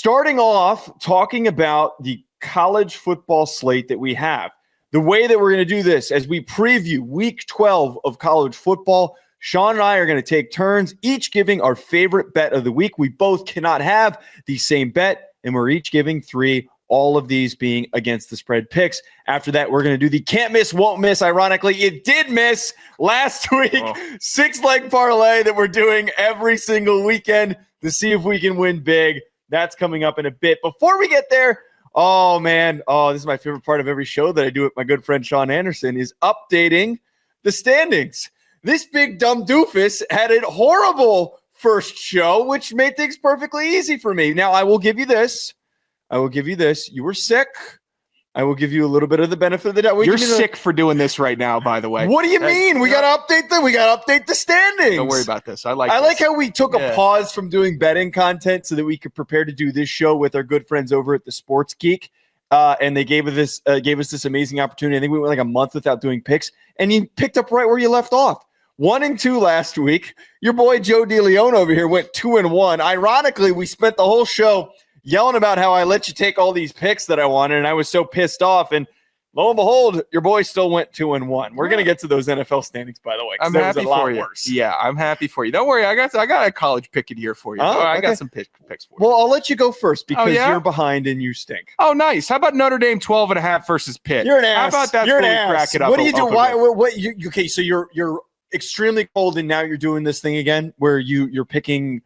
starting off talking about the college football slate that we have. The way that we're going to do this as we preview week 12 of college football, Sean and I are going to take turns, each giving our favorite bet of the week. We both cannot have the same bet, and we're each giving 3, all of these being against the spread picks. After that, we're going to do the can't miss, won't miss. Ironically, it did miss last week. 6-leg parlay that we're doing every single weekend to see if we can win big. That's coming up in a bit. Before we get there, this is my favorite part of every show that I do with my good friend Sean Anderson, is updating the standings. This big dumb doofus had a horrible first show, which made things perfectly easy for me. Now, I will give you this. You were sick. I will give you a little bit of the benefit of the doubt. You're sick for doing this right now, by the way. What do you mean? We got to update the standings. Don't worry about this. I like how we took a pause from doing betting content so that we could prepare to do this show with our good friends over at the Sports Geek. And they gave us this amazing opportunity. I think we went like a month without doing picks, and you picked up right where you left off. 1-2 last week. Your boy Joe DeLeone over here went 2-1. Ironically, we spent the whole show yelling about how I let you take all these picks that I wanted, and I was so pissed off. And lo and behold, your boy still went 2-1. We're gonna get to those NFL standings, by the way. I'm happy for you. Worse. Yeah, I'm happy for you. Don't worry, I got a college pick in here for you. I got some picks for you. Well, I'll let you go first because you're behind and you stink. Oh, nice. How about Notre Dame 12.5 versus Pitt? You're an ass. How about that? You're an ass. Crack it up what do you do? Okay, so you're extremely cold, and now you're doing this thing again where you're picking.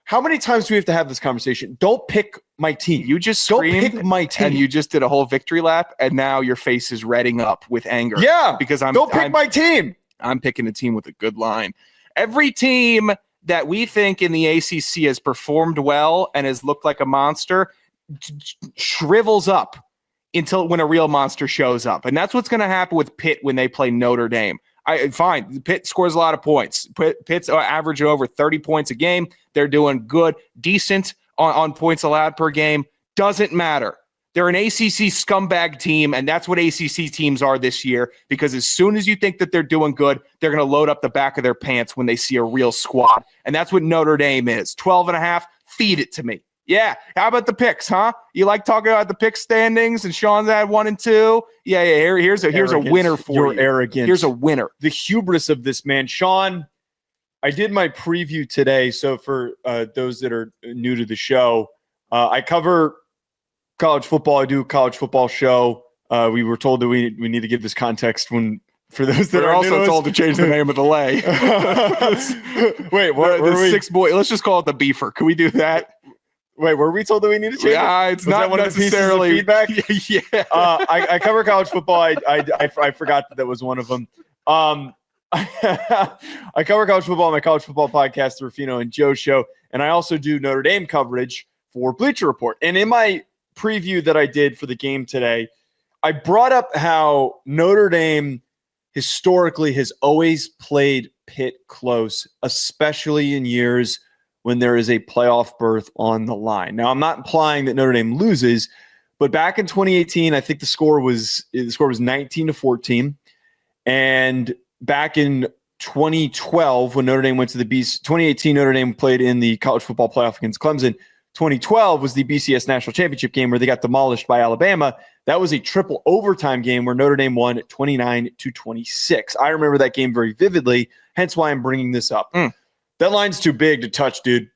How many times do we have to have this conversation? Don't pick my team. You just screamed, don't pick my team. And you just did a whole victory lap, and now your face is redding up with anger. Yeah, because don't pick my team. I'm picking a team with a good line. Every team that we think in the ACC has performed well and has looked like a monster shrivels up until when a real monster shows up, and that's what's going to happen with Pitt when they play Notre Dame. Fine. Pitt scores a lot of points. Pitt's averaging over 30 points a game. They're doing good, decent on points allowed per game. Doesn't matter. They're an ACC scumbag team, and that's what ACC teams are this year, because as soon as you think that they're doing good, they're going to load up the back of their pants when they see a real squad. And that's what Notre Dame is. 12.5, feed it to me. Yeah. How about the picks, huh? You like talking about the pick standings and Sean's at 1-2? Yeah. Here's a winner for you. You're arrogant. Here's a winner. The hubris of this man. Sean, I did my preview today. So for those that are new to the show, I cover college football. I do a college football show. We were told that we need to give this context for those that are also told to change the name of the lay. Wait, what? The six boy. Let's just call it the Beefer. Can we do that? Wait, were we told that we need to change it? Yeah, it's not one necessarily of the pieces of feedback. Yeah. I cover college football. I forgot that was one of them. I cover college football on my college football podcast, the Ruffino and Joe Show, and I also do Notre Dame coverage for Bleacher Report. And in my preview that I did for the game today, I brought up how Notre Dame historically has always played Pitt close, especially in years when there is a playoff berth on the line. Now, I'm not implying that Notre Dame loses, but back in 2018, I think the score was 19-14. And back in 2012, when Notre Dame went to the 2018, Notre Dame played in the college football playoff against Clemson. 2012 was the BCS National Championship game where they got demolished by Alabama. That was a triple overtime game where Notre Dame won 29-26. I remember that game very vividly, hence why I'm bringing this up. That line's too big to touch, dude.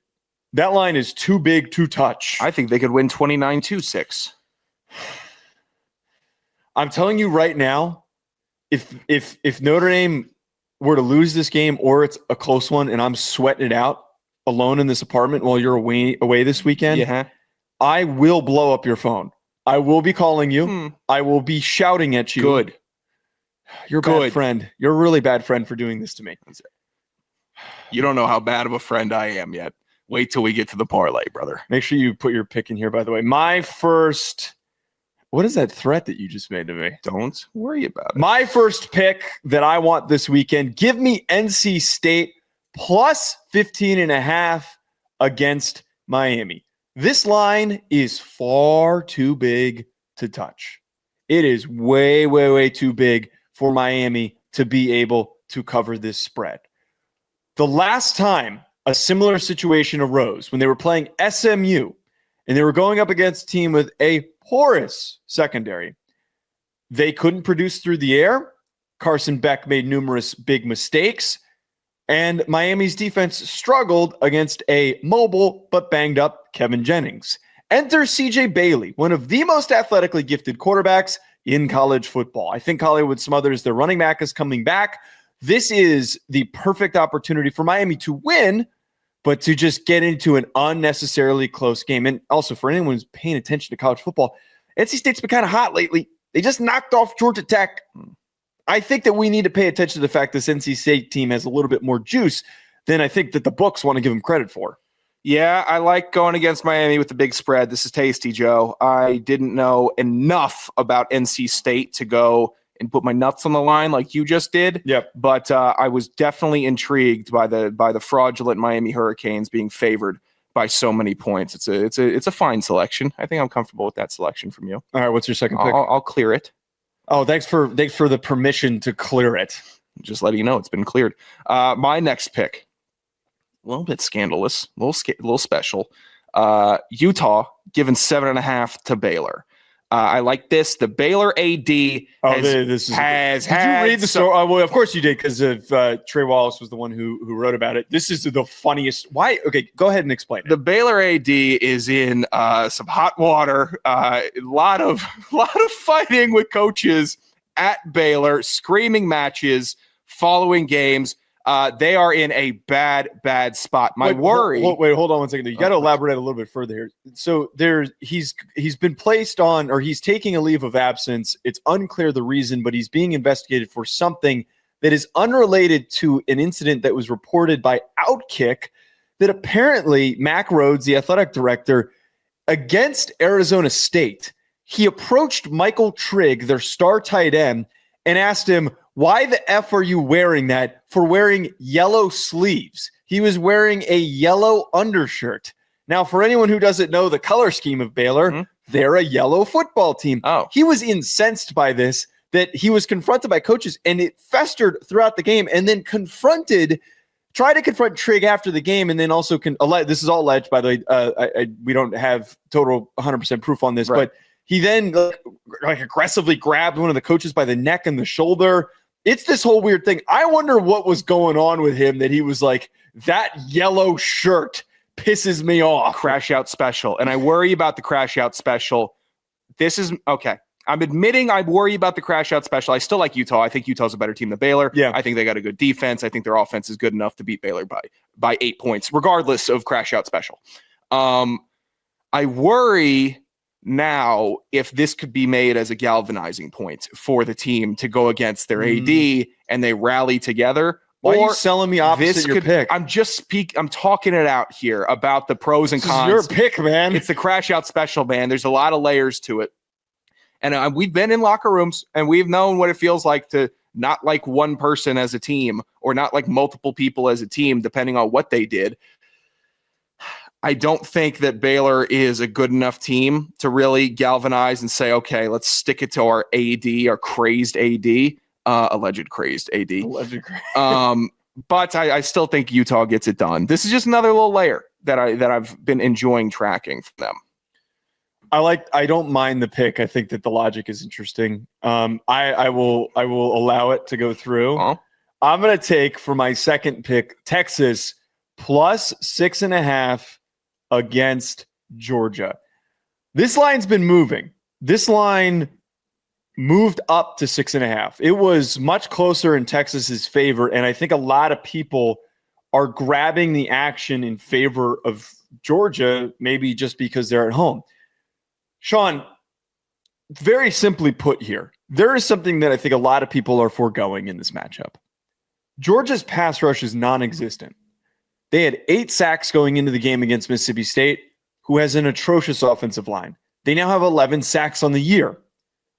That line is too big to touch. I think they could win 29-6. I'm telling you right now, if Notre Dame were to lose this game or it's a close one and I'm sweating it out alone in this apartment while you're away this weekend, I will blow up your phone. I will be calling you. I will be shouting at you. Good. You're a bad friend. You're a really bad friend for doing this to me. You don't know how bad of a friend I am yet. Wait till we get to the parlay, brother. Make sure you put your pick in here, by the way. My first... What is that threat that you just made to me? Don't worry about it. My first pick that I want this weekend, give me NC State plus 15.5 against Miami. This line is far too big to touch. It is way, way, way too big for Miami to be able to cover this spread. The last time a similar situation arose, when they were playing SMU, and they were going up against a team with a porous secondary. They couldn't produce through the air. Carson Beck made numerous big mistakes, and Miami's defense struggled against a mobile but banged up Kevin Jennings. Enter CJ Bailey, one of the most athletically gifted quarterbacks in college football. I think Hollywood Smothers, their running back, is coming back. This is the perfect opportunity for Miami to win, but to just get into an unnecessarily close game. And also for anyone who's paying attention to college football, NC State's been kind of hot lately. They just knocked off Georgia Tech. I think that we need to pay attention to the fact this NC State team has a little bit more juice than I think that the books want to give them credit for. Yeah, I like going against Miami with the big spread. This is tasty, Joe. I didn't know enough about NC State to go and put my nuts on the line like you just did. Yep. But I was definitely intrigued by the fraudulent Miami Hurricanes being favored by so many points. It's a fine selection. I think I'm comfortable with that selection from you. All right, what's your second pick? I'll clear it. Oh, thanks for the permission to clear it. Just letting you know it's been cleared. My next pick, a little bit scandalous, a little special. Utah given 7.5 to Baylor. I like this. The Baylor AD did you read the story? Well, of course you did, because of Trey Wallace was the one who wrote about it. This is the funniest. Why? Okay, go ahead and explain it. The Baylor AD is in some hot water. A lot of fighting with coaches at Baylor, screaming matches, following games. They are in a bad spot. Wait, hold on one second. You got to elaborate a little bit further here. So he's been placed on, or he's taking a leave of absence. It's unclear the reason, but he's being investigated for something that is unrelated to an incident that was reported by Outkick that apparently Mac Rhodes, the athletic director, against Arizona State, he approached Michael Trigg, their star tight end, and asked him, "Why the F are you wearing that for wearing yellow sleeves?" He was wearing a yellow undershirt. Now, for anyone who doesn't know the color scheme of Baylor, they're a yellow football team. Oh. He was incensed by this, that he was confronted by coaches, and it festered throughout the game, and then tried to confront Trigg after the game, and then also this is all alleged, by the way. We don't have total 100% proof on this, right. But he then like aggressively grabbed one of the coaches by the neck and the shoulder. It's this whole weird thing. I wonder what was going on with him that he was like, that yellow shirt pisses me off. Crash out special. And I worry about the crash out special. This is okay. I'm admitting I worry about the crash out special. I still like Utah. I think Utah's a better team than Baylor. Yeah. I think they got a good defense. I think their offense is good enough to beat Baylor by 8 points, regardless of crash out special. I worry now if this could be made as a galvanizing point for the team to go against their AD and they rally together. Why are you selling me opposite your pick? I'm talking it out here about the pros and cons. This is your pick, man. It's the crash out special, man. There's a lot of layers to it. And we've been in locker rooms and we've known what it feels like to not like one person as a team or not like multiple people as a team, depending on what they did. I don't think that Baylor is a good enough team to really galvanize and say, okay, let's stick it to our AD, our crazed AD, alleged crazed AD. But I still think Utah gets it done. This is just another little layer that I've been enjoying tracking from them. I don't mind the pick. I think that the logic is interesting. I will allow it to go through. Uh-huh. I'm going to take for my second pick, Texas plus 6.5 against Georgia. This line's been moving. This line moved up to 6.5. It was much closer in Texas's favor, and I think a lot of people are grabbing the action in favor of Georgia, maybe just because they're at home. Sean, very simply put here, there is something that I think a lot of people are foregoing in this matchup. Georgia's pass rush is non-existent. They had 8 sacks going into the game against Mississippi State, who has an atrocious offensive line. They now have 11 sacks on the year.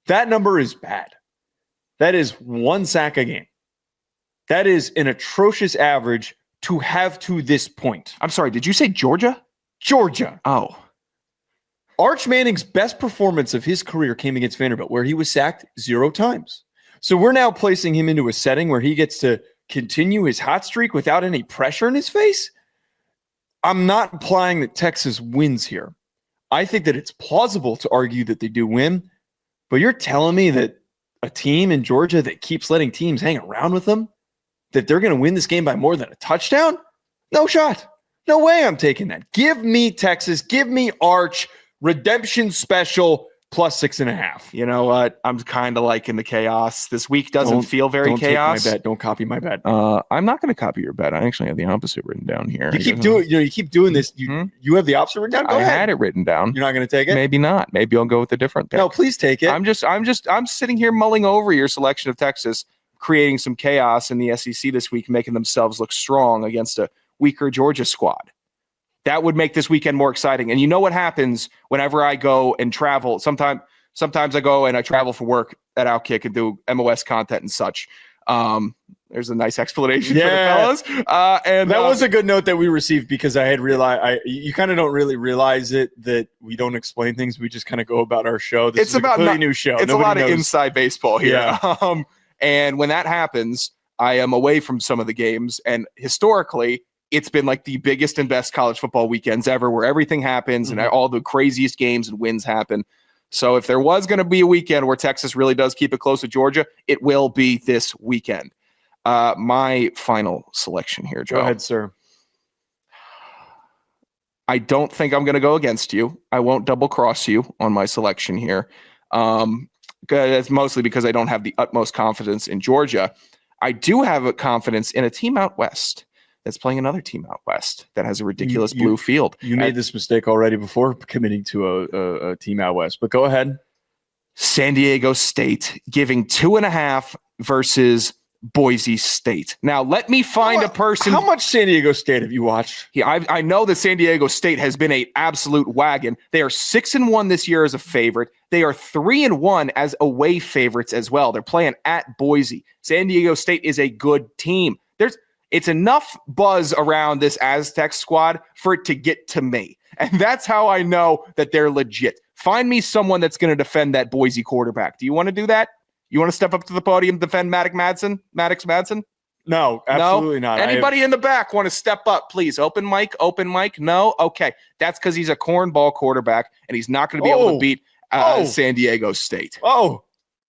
That number is bad. That is 1 sack a game. That is an atrocious average to have to this point. I'm sorry, did you say Georgia? Georgia. Oh. Arch Manning's best performance of his career came against Vanderbilt, where he was sacked 0 times. So we're now placing him into a setting where he gets to continue his hot streak without any pressure in his face. I'm not implying that Texas wins here. I think that it's plausible to argue that they do win, but you're telling me that a team in Georgia that keeps letting teams hang around with them, that they're going to win this game by more than a touchdown? No shot. No way I'm taking that. Give me Texas. Give me Arch. Redemption special plus 6.5. You know what? I'm kind of liking the chaos. This week doesn't feel very chaos. Take my bet. Don't copy my bet. I'm not going to copy your bet. I actually have the opposite written down here. You keep doing this. You have the opposite written down? Go ahead. I had it written down. You're not going to take it? Maybe not. Maybe I'll go with a different pick. No, please take it. I'm sitting here mulling over your selection of Texas, creating some chaos in the SEC this week, making themselves look strong against a weaker Georgia squad. That would make this weekend more exciting. And you know what happens whenever I go and travel? Sometimes I go and I travel for work at Outkick and do MOS content and such. There's a nice explanation for the fellas. And that was a good note that we received, because I had realized you kind of don't really realize it, that we don't explain things. We just kind of go about our show. This is a completely new show. It's Nobody a lot knows. of inside baseball here. Yeah. And when that happens, I am away from some of the games. And historically, it's been like the biggest and best college football weekends ever, where everything happens and all the craziest games and wins happen. So if there was going to be a weekend where Texas really does keep it close to Georgia, it will be this weekend. My final selection here, Joe. Go ahead, sir. I don't think I'm going to go against you. I won't double cross you on my selection here. It's mostly because I don't have the utmost confidence in Georgia. I do have a confidence in a team out west that's playing another team out west that has a ridiculous blue field. You made this mistake already before committing to a team out west, but go ahead. San Diego State giving 2.5 versus Boise State. Now, let me find a person. How much San Diego State have you watched? Yeah, I know that San Diego State has been an absolute wagon. They are 6-1 this year as a favorite. They are 3-1 as away favorites as well. They're playing at Boise. San Diego State is a good team. It's enough buzz around this Aztec squad for it to get to me. And that's how I know that they're legit. Find me someone that's going to defend that Boise quarterback. Do you want to do that? You want to step up to the podium, defend Maddox Madsen? No, absolutely not. Anybody in the back want to step up, please? Open mic? No? Okay. That's because he's a cornball quarterback, and he's not going to be able to beat San Diego State. Oh,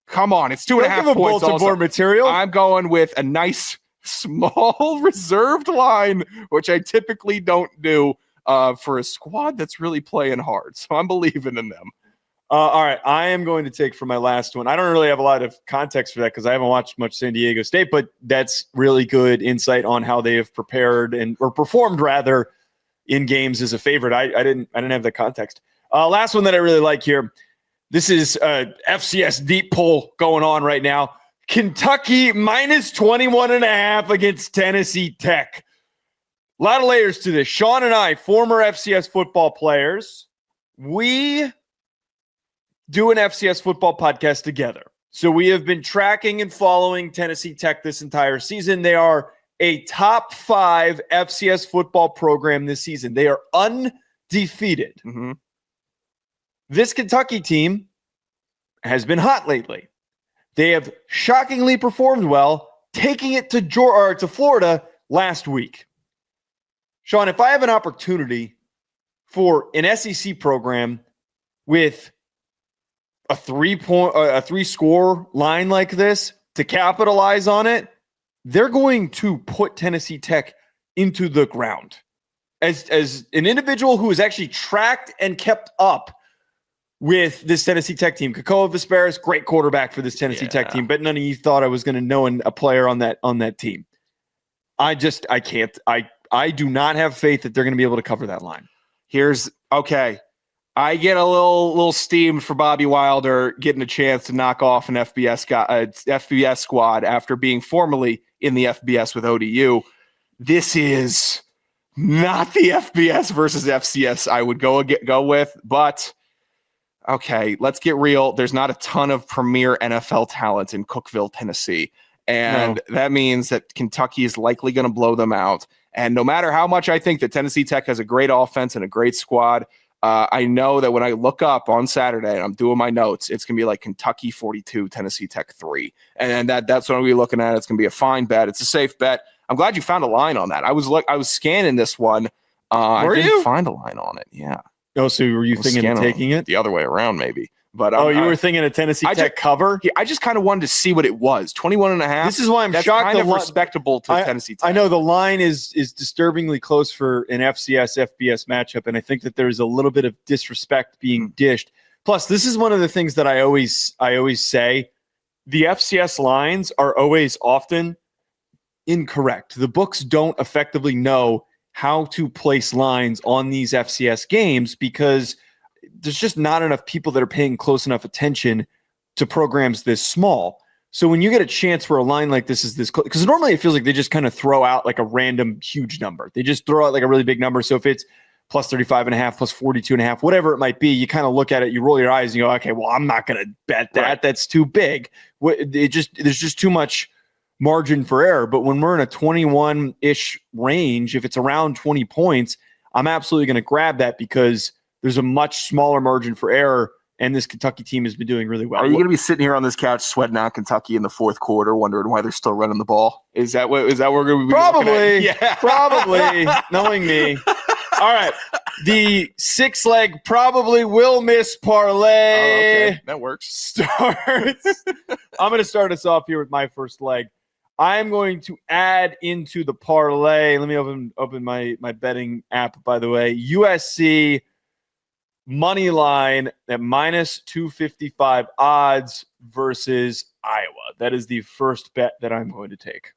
come on. It's 2.5 points also. Material. I'm going with a nice, small, reserved line, which I typically don't do for a squad that's really playing hard. So I'm believing in them. All right, I am going to take for my last one. I don't really have a lot of context for that because I haven't watched much San Diego State, but that's really good insight on how they have prepared or performed rather in games as a favorite. I didn't have that context. Last one that I really like here. This is FCS deep pull going on right now. Kentucky minus 21.5 against Tennessee Tech. A lot of layers to this. Sean and I, former FCS football players, we do an FCS football podcast together. So we have been tracking and following Tennessee Tech this entire season. They are a top 5 FCS football program this season. They are undefeated. Mm-hmm. This Kentucky team has been hot lately. They have shockingly performed well, taking it to Florida last week. Sean, if I have an opportunity for an SEC program with a 3-score line like this to capitalize on it, they're going to put Tennessee Tech into the ground. As an individual who has actually tracked and kept up with this Tennessee Tech team, Kakoa Vesperis, great quarterback for this Tennessee Tech team, but none of you thought I was going to know a player on that team. I can't. I do not have faith that they're going to be able to cover that line. I get a little steamed for Bobby Wilder getting a chance to knock off an FBS squad after being formerly in the FBS with ODU. This is not the FBS versus FCS I would go with, but okay, let's get real. There's not a ton of premier NFL talent in Cookeville, Tennessee, and that means that Kentucky is likely going to blow them out. And no matter how much I think that Tennessee Tech has a great offense and a great squad, I know that when I look up on Saturday and I'm doing my notes, it's going to be like Kentucky 42, Tennessee Tech 3. And that's what we're looking at. It's going to be a fine bet. It's a safe bet. I'm glad you found a line on that. I was scanning this one. I didn't find a line on it. Yeah. Oh, so were you thinking of taking it? The other way around, maybe. But you were thinking a Tennessee Tech cover? Yeah, I just kind of wanted to see what it was. 21.5. This is why I'm shocked. Kind of respectable to Tennessee Tech. I know the line is disturbingly close for an FCS FBS matchup, and I think that there's a little bit of disrespect being dished. Plus, this is one of the things that I always say: the FCS lines are always often incorrect. The books don't effectively know how to place lines on these FCS games because there's just not enough people that are paying close enough attention to programs this small. So when you get a chance where a line like this is this close, because normally it feels like they just kind of throw out like a random huge number. They just throw out like a really big number. So if it's plus 35.5, plus 42.5, whatever it might be, you kind of look at it, you roll your eyes and you go, okay, well, I'm not going to bet that. Right. That's too big. There's just too much margin for error. But when we're in a 21-ish range, if it's around 20 points, I'm absolutely going to grab that because there's a much smaller margin for error, and this Kentucky team has been doing really well. Are you going to be sitting here on this couch sweating out Kentucky in the fourth quarter, wondering why they're still running the ball? Is that what we're going to be Probably. Yeah. Probably, knowing me. All right. The 6-leg probably will miss parlay. Oh, okay. That works. Starts. I'm going to start us off here with my first leg. I'm going to add into the parlay. Let me open my betting app, by the way. USC money line at minus 255 odds versus Iowa. That is the first bet that I'm going to take.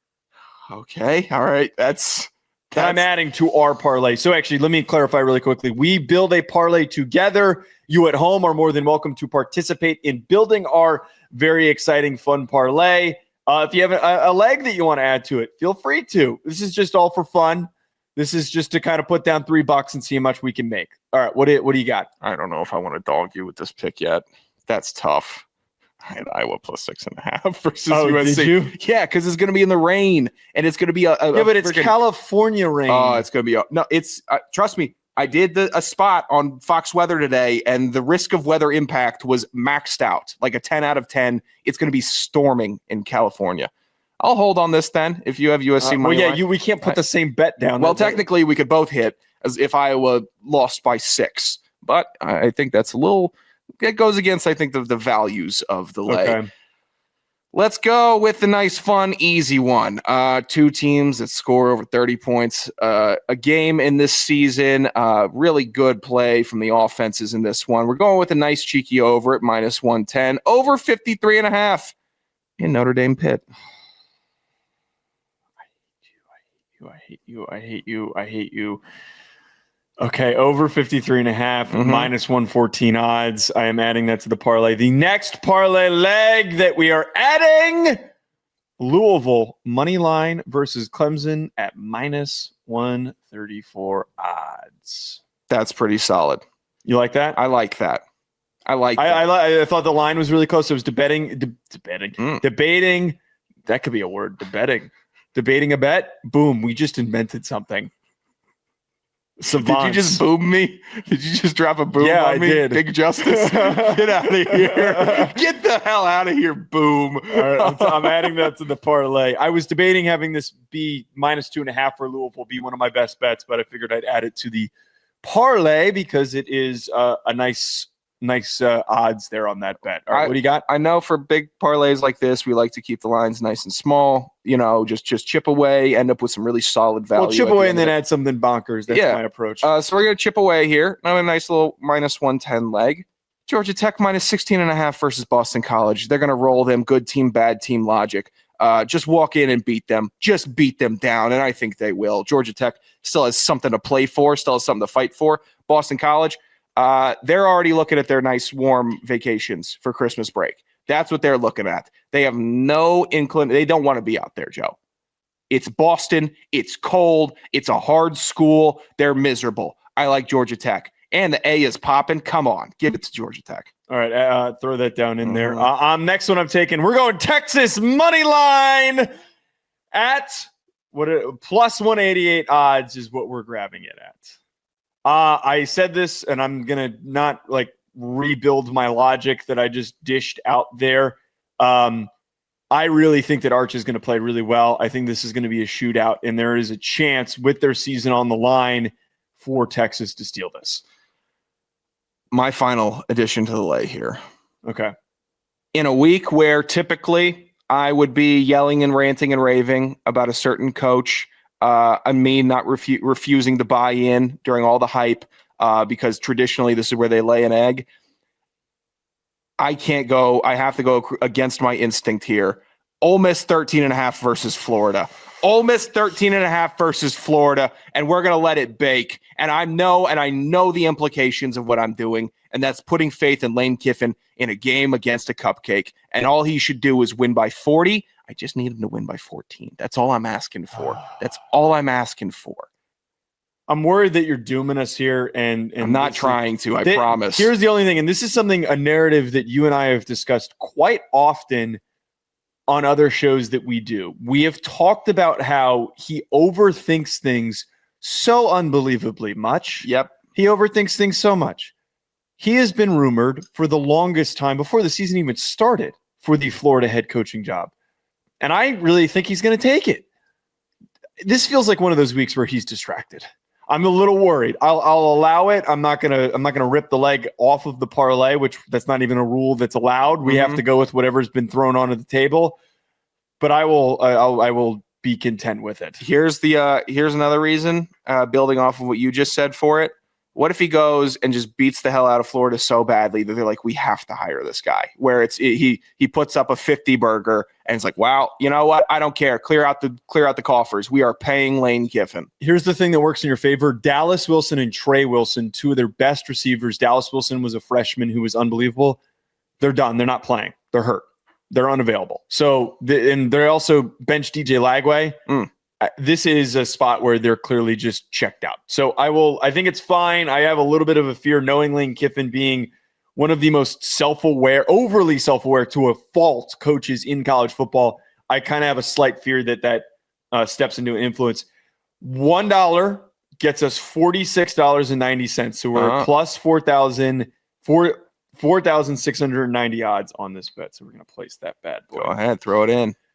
Okay. All right. That's I'm adding to our parlay. So actually, let me clarify really quickly. We build a parlay together. You at home are more than welcome to participate in building our very exciting, fun parlay. If you have a leg that you want to add to it, feel free to. This is just all for fun. This is just to kind of put down $3 and see how much we can make. All right, what do you got? I don't know if I want to dog you with this pick yet. That's tough. I had Iowa plus 6.5 versus USC. Did you? Yeah, because it's going to be in the rain, and it's going to be it's California rain. Oh, it's going to be it's trust me. I did a spot on Fox Weather today, and the risk of weather impact was maxed out, like a 10 out of 10. It's going to be storming in California. I'll hold on this then if you have USC money line. We can't put the same bet down. Well, technically, we could both hit as if Iowa lost by 6. But I think that's it goes against, I think, the values of the leg. Okay. Let's go with the nice, fun, easy one. 2 teams that score over 30 points a game in this season. Really good play from the offenses in this one. We're going with a nice cheeky over at minus 110. Over 53.5 in Notre Dame Pitt. I hate you. Okay, over 53.5, minus 114 odds. I am adding that to the parlay. The next parlay leg that we are adding, Louisville money line versus Clemson at minus 134 odds. That's pretty solid. You like that? I like that. I thought the line was really close. I was debating. That could be a word. Debating a bet. Boom. We just invented something. Savants. Did you just boom me? Did you just drop a boom on me? Yeah, I did. Big Justice. Get out of here. Get the hell out of here, boom. All right, I'm adding that to the parlay. I was debating having this be minus 2.5 for Louisville, be one of my best bets, but I figured I'd add it to the parlay because it is a nice odds there on that bet. All right, what do you got? I know for big parlays like this, we like to keep the lines nice and small. Just chip away, end up with some really solid value. Well, chip away and then add something bonkers. That's my approach. So we're going to chip away here. Another nice little minus 110 leg. Georgia Tech minus 16.5 versus Boston College. They're going to roll them good team, bad team logic. Just walk in and beat them. Just beat them down, and I think they will. Georgia Tech still has something to play for, still has something to fight for. Boston College, they're already looking at their nice warm vacations for Christmas break. That's what they're looking at. They have no inclination. They don't want to be out there, Joe. It's Boston. It's cold. It's a hard school. They're miserable. I like Georgia Tech. And the A is popping. Come on. Give it to Georgia Tech. All right. Throw that down in there. Next one I'm taking. We're going Texas money line at plus 188 odds is what we're grabbing it at. I said this, and I'm going to not rebuild my logic that I just dished out there. I really think that Arch is going to play really well. I think this is going to be a shootout, and there is a chance with their season on the line for Texas to steal this. My final addition to the lay here. Okay. In a week where typically I would be yelling and ranting and raving about a certain coach, and me not refusing to buy in during all the hype, because traditionally this is where they lay an egg. I can't go. I have to go against my instinct here. Ole Miss 13.5 versus Florida. Ole Miss 13.5 versus Florida, and we're going to let it bake. And I know the implications of what I'm doing, and that's putting faith in Lane Kiffin in a game against a cupcake. And all he should do is win by 40. I just need him to win by 14. That's all I'm asking for. That's all I'm asking for. I'm worried that you're dooming us here, and I'm not trying to, I promise. Here's the only thing, and this is a narrative that you and I have discussed quite often on other shows that we do. We have talked about how he overthinks things so unbelievably much. Yep. He overthinks things so much. He has been rumored for the longest time, before the season even started, for the Florida head coaching job. And I really think he's going to take it. This feels like one of those weeks where he's distracted. I'm a little worried. I'll allow it. I'm not gonna rip the leg off of the parlay, which that's not even a rule that's allowed. We have to go with whatever's been thrown onto the table. But I will be content with it. Here's another reason, building off of what you just said for it. What if he goes and just beats the hell out of Florida so badly that they're like, we have to hire this guy? Where he puts up a 50 burger and it's like, wow, you know what? I don't care. Clear out the coffers. We are paying Lane Kiffin. Here's the thing that works in your favor. Dallas Wilson and Trey Wilson, two of their best receivers. Dallas Wilson was a freshman who was unbelievable. They're done. They're not playing. They're hurt. They're unavailable. So, and they're also bench DJ Lagway. This is a spot where they're clearly just checked out. So I think it's fine. I have a little bit of a fear knowing Lane Kiffin being one of the most overly self-aware to a fault coaches in college football. I kind of have a slight fear that steps into an influence. $1 gets us $46.90. So we're plus 4,690 odds on this bet. So we're going to place that bad boy. Go ahead. Throw it in.